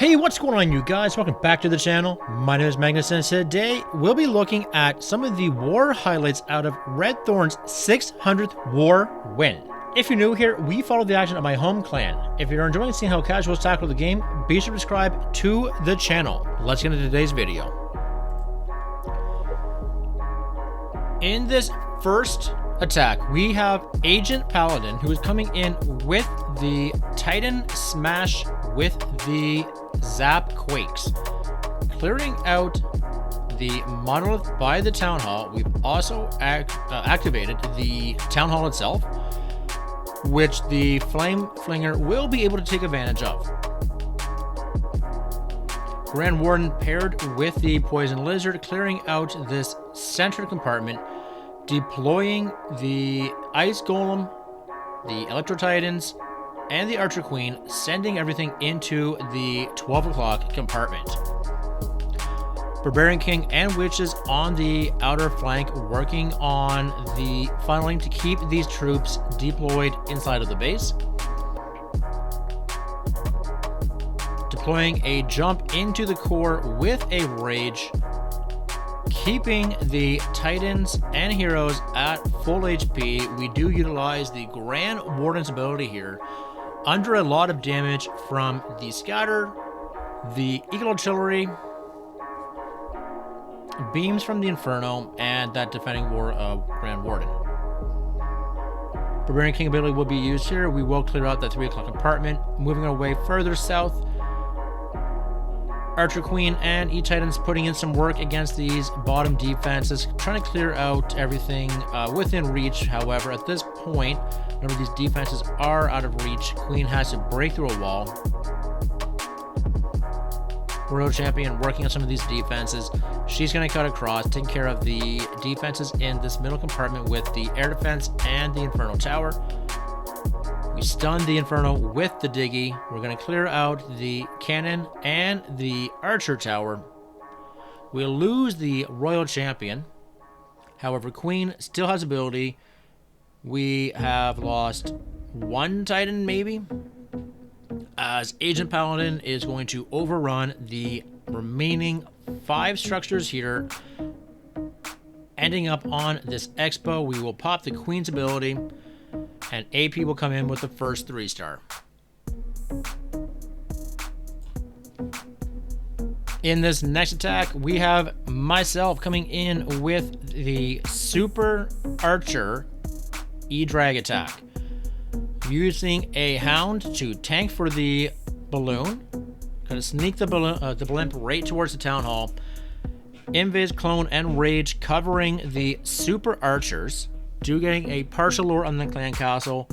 Hey, what's going on, you guys? Welcome back to the channel. My name is Magnus, and today we'll be looking at some of the war highlights out of RedThorn's 600th war win. If you're new here, we follow the action of my home clan. If you're enjoying seeing how casuals tackle the game, be sure to subscribe to the channel. Let's get into today's video. In this first attack, we have Agent Paladin, who is coming in with the Titan Smash with the Zap Quakes, clearing out the monolith by the town hall. We've also activated the town hall itself, which the Flame Flinger will be able to take advantage of. Grand Warden paired with the Poison Lizard, clearing out this center compartment, deploying the Ice Golem, the Electro Titans, and the Archer Queen, sending everything into the 12 o'clock compartment. Barbarian King and Witches on the outer flank, working on the funneling to keep these troops deployed inside of the base. Deploying a jump into the core with a Rage, keeping the Titans and Heroes at full HP. We do utilize the Grand Warden's ability here, under a lot of damage from the Scatter, the Eagle Artillery, beams from the Inferno, and that defending Grand Warden. Barbarian King ability will be used here. We will clear out that 3 o'clock compartment. Moving our way further south, Archer Queen and E-Titans putting in some work against these bottom defenses, trying to clear out everything within reach. However, at this point, remember, these defenses are out of reach. Queen has to break through a wall. Royal Champion working on some of these defenses. She's going to cut across, taking care of the defenses in this middle compartment with the air defense and the Inferno Tower. We stun the Inferno with the Diggy. We're going to clear out the Cannon and the Archer Tower. We'll lose the Royal Champion. However, Queen still has ability. We have lost one Titan, maybe, as Agent Paladin is going to overrun the remaining 5 structures here. Ending up on this Expo, we will pop the Queen's ability, and AP will come in with the first 3-star. In this next attack, we have myself coming in with the Super Archer Edrag attack, using a Hound to tank for the balloon. Gonna sneak the blimp right towards the town hall. Invis, Clone, and Rage covering the Super Archers. Getting a partial lure on the clan castle,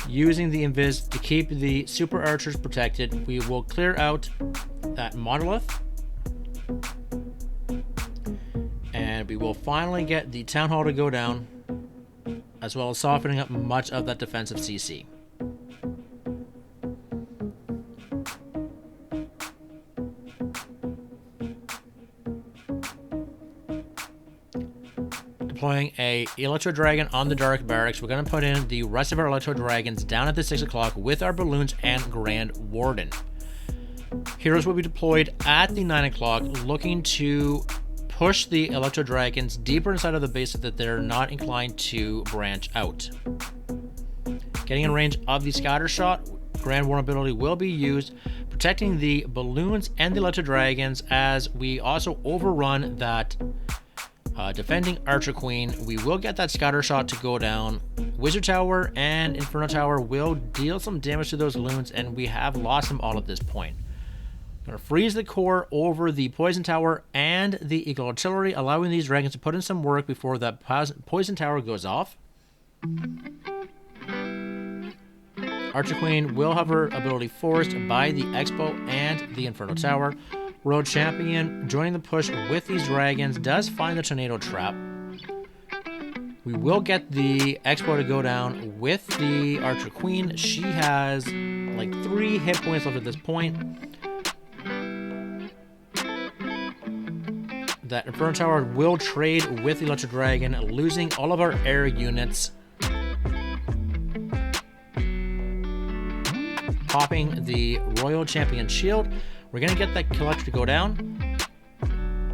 using the Invis to keep the Super Archers protected. We will clear out that monolith, and we will finally get the town hall to go down, as well as softening up much of that defensive CC. Deploying a Electro Dragon on the Dark Barracks. We're going to put in the rest of our Electro Dragons down at the 6 o'clock with our Balloons and Grand Warden. Heroes will be deployed at the 9 o'clock, looking to push the Electro Dragons deeper inside of the base so that they're not inclined to branch out. Getting in range of the Scatter Shot, Grand Warden ability will be used, protecting the Balloons and the Electro Dragons, as we also overrun that defending Archer Queen. We will get that Scatter Shot to go down. Wizard Tower and Inferno Tower will deal some damage to those loons, and we have lost them all at this point. Gonna freeze the core over the Poison Tower and the Eagle Artillery, allowing these dragons to put in some work before that Poison Tower goes off. Archer Queen will have her ability forced by the Expo and the Inferno Tower. Royal Champion joining the push with these dragons does find the Tornado Trap. We will get the Expo to go down with the Archer Queen. She has like 3 hit points left at this point. That Inferno Tower will trade with the Electro Dragon, losing all of our air units. Popping the Royal Champion Shield. We're going to get that collector to go down.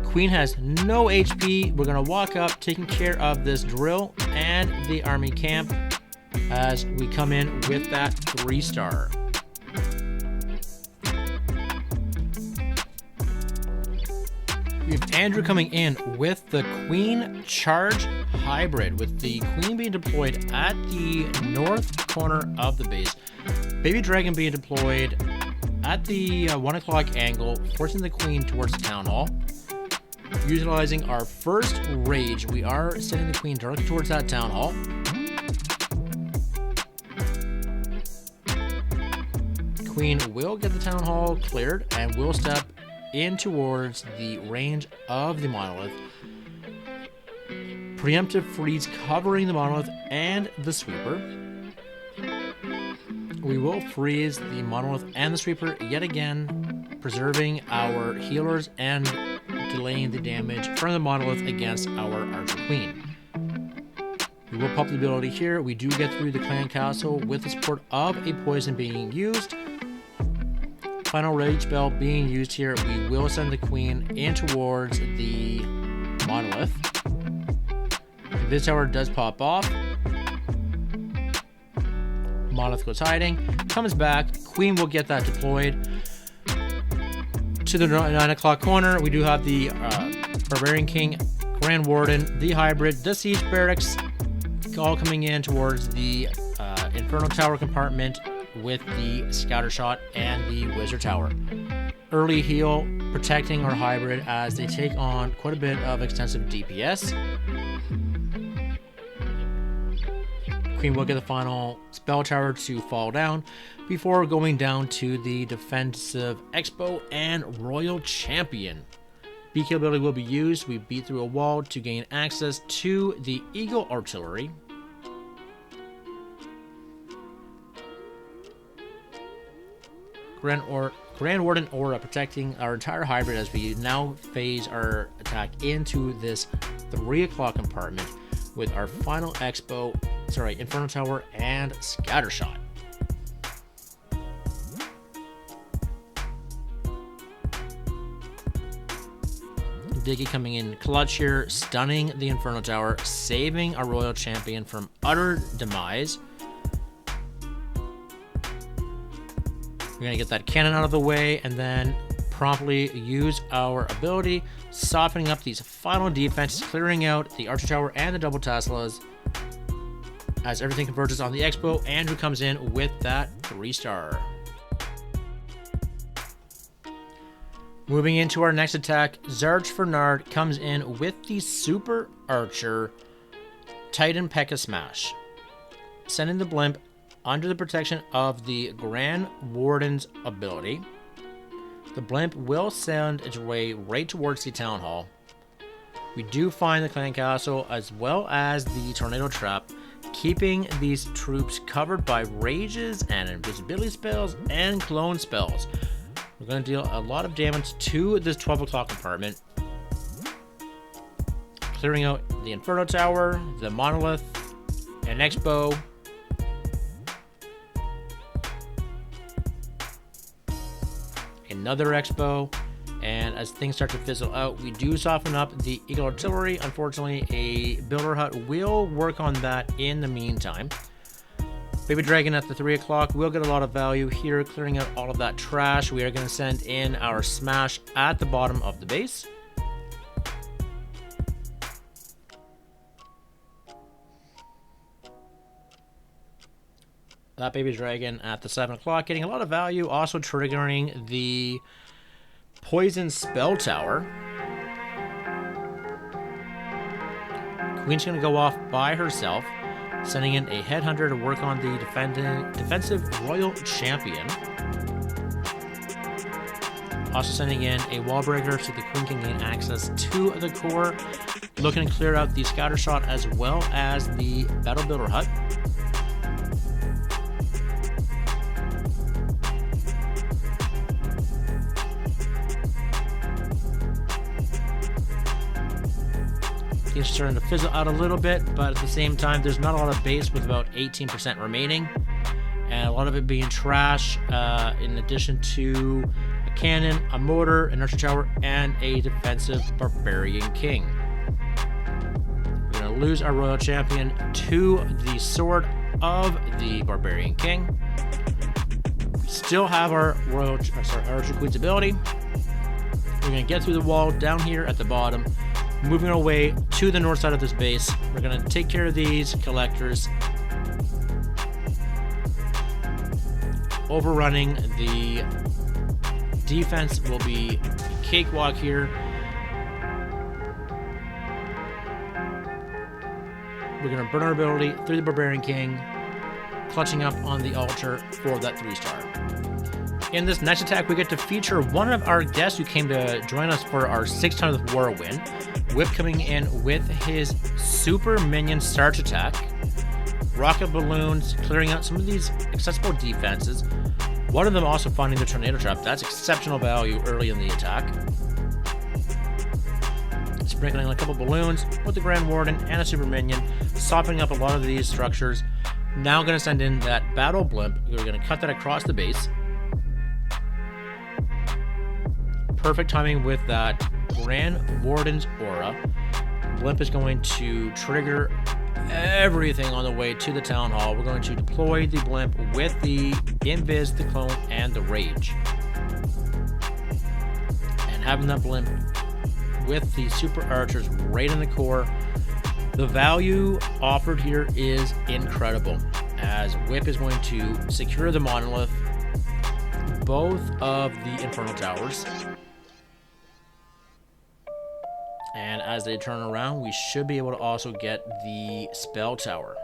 Queen has no HP. We're going to walk up, taking care of this drill and the army camp as we come in with that 3-star. We have Andrew coming in with the Queen Charge Hybrid, with the Queen being deployed at the north corner of the base. Baby Dragon being deployed at the 1 o'clock angle, forcing the Queen towards the Town Hall. Utilizing our first rage, we are sending the Queen directly towards that Town Hall. Queen will get the Town Hall cleared and will step in towards the range of the monolith. Preemptive freeze covering the monolith and the sweeper. We will freeze the monolith and the sweeper yet again, preserving our healers and delaying the damage from the monolith against our Archer Queen. We will pop the ability here. We do get through the clan castle with the support of a poison being used. Final rage spell being used here. We will send the Queen in towards the monolith. If this tower does pop off, monolith goes hiding, comes back. Queen will get that deployed to the 9 o'clock corner. We do have the Barbarian King, Grand Warden, the Hybrid, the Siege Barracks, all coming in towards the Infernal Tower compartment with the Scatter Shot and the Wizard Tower. Early heal, protecting our Hybrid as they take on quite a bit of extensive DPS. Queen will get the final spell tower to fall down before going down to the defensive Expo and Royal Champion. BK ability will be used. We beat through a wall to gain access to the Eagle Artillery. Grand Warden Aura protecting our entire Hybrid as we now phase our attack into this 3 o'clock compartment with our final Inferno Tower and Scatter Shot. Diggy coming in clutch here, stunning the Inferno Tower, saving our Royal Champion from utter demise. We're going to get that cannon out of the way and then promptly use our ability, softening up these final defenses, clearing out the Archer Tower and the double Teslas. As everything converges on the Expo, Andrew comes in with that 3-star. Moving into our next attack, Zarch Fernard comes in with the Super Archer Titan Pekka Smash, sending the blimp under the protection of the Grand Warden's ability. The blimp will send its way right towards the Town Hall. We do find the Clan Castle as well as the Tornado Trap, keeping these troops covered by rages and invisibility spells and clone spells. We're going to deal a lot of damage to this 12 o'clock compartment, clearing out the Inferno Tower, the Monolith, an Expo. Another Expo, and as things start to fizzle out, we do soften up the Eagle Artillery. Unfortunately, a Builder Hut will work on that in the meantime. Baby Dragon at the 3 o'clock will get a lot of value here, clearing out all of that trash. We are going to send in our Smash at the bottom of the base. That Baby Dragon at the 7 o'clock, getting a lot of value, also triggering the Poison Spell Tower. Queen's going to go off by herself, sending in a Headhunter to work on the defensive Royal Champion. Also sending in a Wall Breaker so the Queen can gain access to the core. Looking to clear out the Scatter Shot as well as the Battle Builder Hut. Things are starting to fizzle out a little bit, but at the same time, there's not a lot of base with about 18% remaining, and a lot of it being trash, in addition to a cannon, a mortar, an archer tower, and a defensive barbarian king. We're going to lose our royal champion to the sword of the barbarian king. Still have our archer queen's ability. We're going to get through the wall down here at the bottom, moving our way to the north side of this base. We're going to take care of these collectors, overrunning the defense will be cakewalk here. We're going to burn our ability through the Barbarian King, clutching up on the altar for that 3-star. In this next attack, we get to feature one of our guests who came to join us for our 600th war win. Whip coming in with his super minion Zarch attack. Rocket balloons, clearing out some of these accessible defenses. One of them also finding the tornado trap. That's exceptional value early in the attack. Sprinkling a couple balloons with the Grand Warden and a super minion, softening up a lot of these structures. Now going to send in that battle blimp. We're going to cut that across the base. Perfect timing with that Grand Warden's aura. Blimp is going to trigger everything on the way to the town hall. We're going to deploy the blimp with the invis, the clone, and the rage. And having that blimp with the super archers right in the core, the value offered here is incredible, as Whip is going to secure the monolith, both of the infernal towers. And as they turn around, we should be able to also get the spell tower.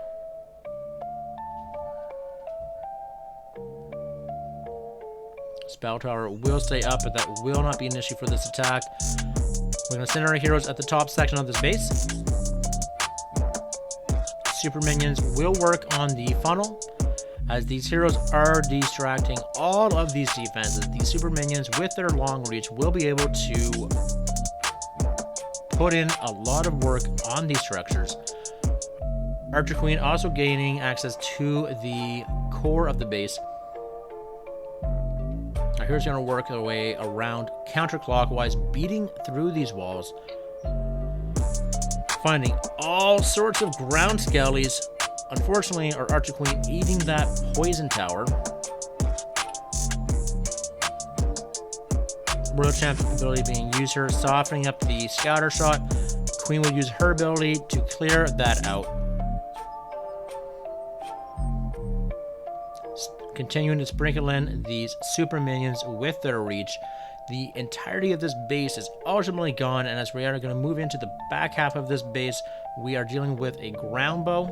Spell tower will stay up, but that will not be an issue for this attack. We're going to send our heroes at the top section of this base. Super minions will work on the funnel, as these heroes are distracting all of these defenses. These super minions with their long reach will be able to put in a lot of work on these structures. Archer Queen also gaining access to the core of the base. Our heroes going to work their way around counterclockwise, beating through these walls, finding all sorts of ground skellies. Unfortunately, our Archer Queen eating that poison tower. Royal Champion ability being used here, softening up the scatter shot. Queen will use her ability to clear that out. Continuing to sprinkle in these super minions with their reach. The entirety of this base is ultimately gone, and as we are going to move into the back half of this base, we are dealing with a ground bow,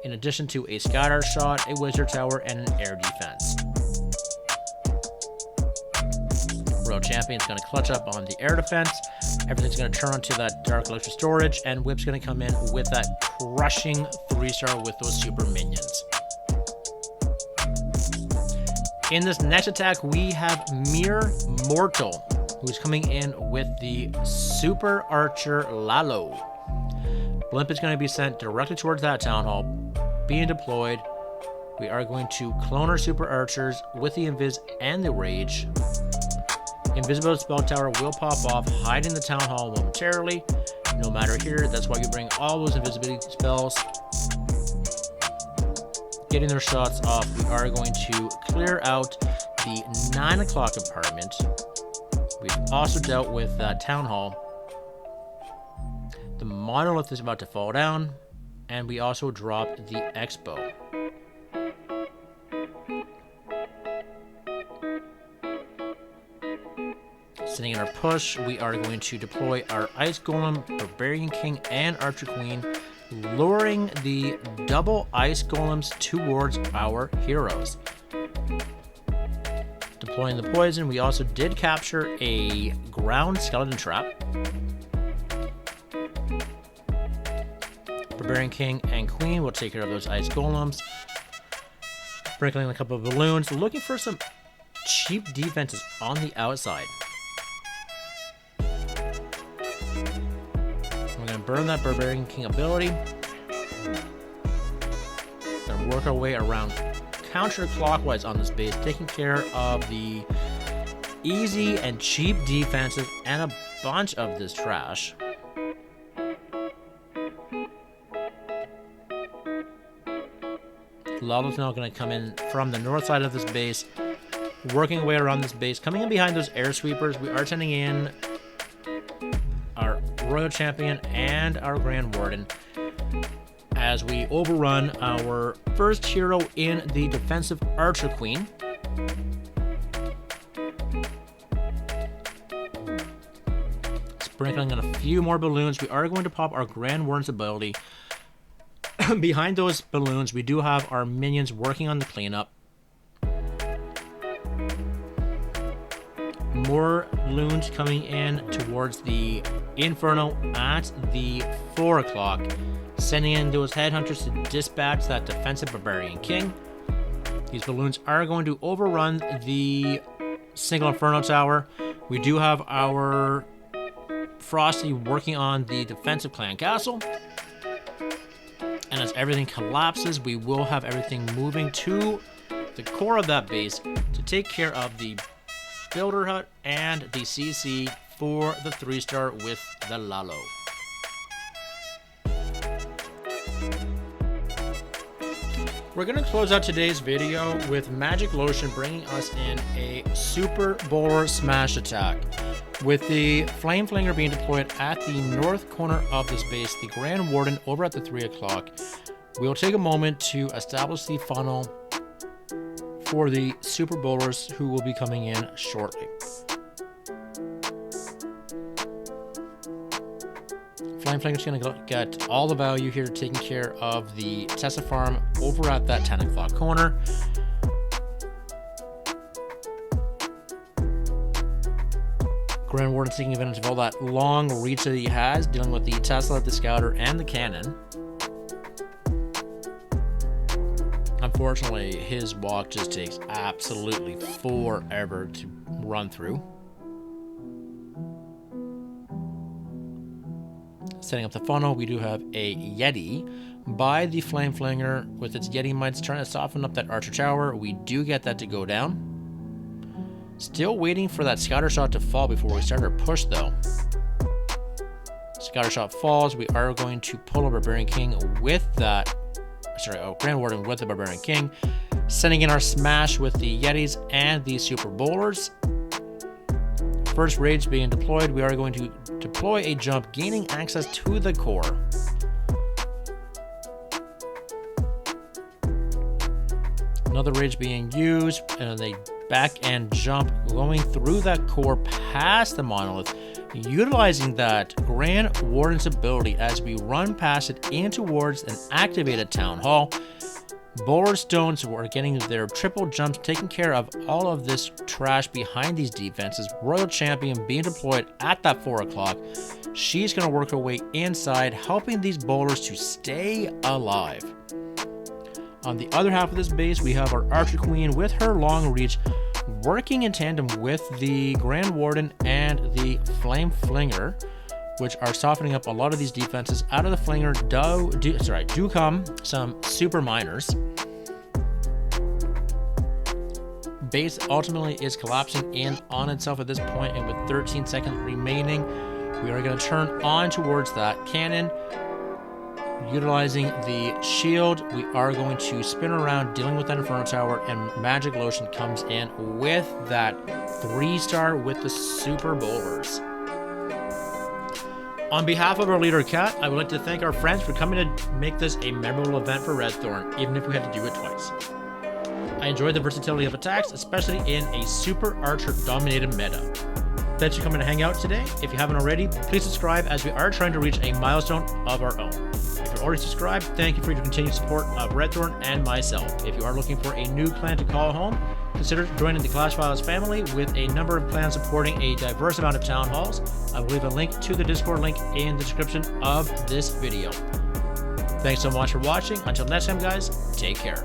in addition to a scatter shot, a wizard tower, and an air defense. Royal Champion's going to clutch up on the air defense. Everything's going to turn onto that Dark Elixir storage, and Whip's going to come in with that crushing 3-star with those super minions. In this next attack, we have MereMortal, who's coming in with the Super Archer Lalo. Blimp is going to be sent directly towards that town hall, being deployed. We are going to clone our super archers with the invis and the rage. Invisible spell tower will pop off, hiding the town hall momentarily. No matter here, that's why you bring all those invisibility spells. Getting their shots off, we are going to clear out the 9 o'clock apartment. We've also dealt with that town hall. The monolith is about to fall down, and we also drop the expo. Sitting in our push, we are going to deploy our Ice Golem, Barbarian King, and Archer Queen, luring the double Ice Golems towards our heroes. Deploying the poison, we also did capture a ground skeleton trap. Barbarian King and Queen will take care of those Ice Golems. Sprinkling a couple of balloons, looking for some cheap defenses on the outside. We're going to burn that Barbarian King ability. Going to work our way around counterclockwise on this base, taking care of the easy and cheap defenses and a bunch of this trash. Lalo's now going to come in from the north side of this base, working away around this base, coming in behind those air sweepers. We are sending in our Royal Champion and our Grand Warden as we overrun our first hero in the defensive Archer Queen. Sprinkling on a few more balloons, we are going to pop our Grand Warden's ability. Behind those balloons, we do have our minions working on the cleanup. More loons coming in towards the Inferno at the 4 o'clock, sending in those headhunters to dispatch that defensive Barbarian King. These balloons are going to overrun the single Inferno tower. We do have our Frosty working on the defensive clan castle. And as everything collapses, we will have everything moving to the core of that base to take care of the Builder Hut and the CC for the 3-star with the Lalo. We're going to close out today's video with MagicLotion bringing us in a Super Bowler Smash attack. With the Flame Flinger being deployed at the north corner of this base, the Grand Warden over at the 3 o'clock, we'll take a moment to establish the funnel for the Super Bowlers who will be coming in shortly. Flame Flinger's going to get all the value here, taking care of the Tessa farm over at that 10 o'clock corner. Grand Warden taking advantage of all that long reach that he has, dealing with the Tesla, the Scouter, and the Cannon. Unfortunately, his walk just takes absolutely forever to run through. Setting up the funnel, we do have a Yeti by the Flame Flinger with its Yeti mites trying to soften up that Archer Tower. We do get that to go down. Still waiting for that Scouter Shot to fall before we start our push, though. Scouter Shot falls. We are going to pull a Barbarian King with that. Grand Warden with the Barbarian King. Sending in our smash with the Yetis and the Super Bowlers. First rage being deployed. We are going to deploy a jump, gaining access to the core. Another rage being used, and they back and jump going through that core past the monolith, utilizing that Grand Warden's ability as we run past it in towards an activated town hall. Bowler Stones are getting their triple jumps, taking care of all of this trash behind these defenses. Royal Champion being deployed at that 4 o'clock. She's going to work her way inside, helping these bowlers to stay alive. On the other half of this base, we have our Archer Queen with her long reach, working in tandem with the Grand Warden and the Flame Flinger, which are softening up a lot of these defenses. Out of the Flinger do come some Super Miners. Base ultimately is collapsing in on itself at this point, and with 13 seconds remaining, we are going to turn on towards that cannon. Utilizing the shield, we are going to spin around, dealing with that Inferno Tower, and MagicLotion comes in with that 3-star with the Super Bowlers. On behalf of our leader, Kat, I would like to thank our friends for coming to make this a memorable event for RedThorn, even if we had to do it twice. I enjoyed the versatility of attacks, especially in a Super Archer-dominated meta. Thanks for coming to hang out today. If you haven't already, please subscribe as we are trying to reach a milestone of our own. If you're already subscribed, thank you for your continued support of RedThorn and myself. If you are looking for a new clan to call home, consider joining the Clash Files family with a number of clans supporting a diverse amount of town halls. I will leave a link to the Discord link in the description of this video. Thanks so much for watching. Until next time, guys, take care.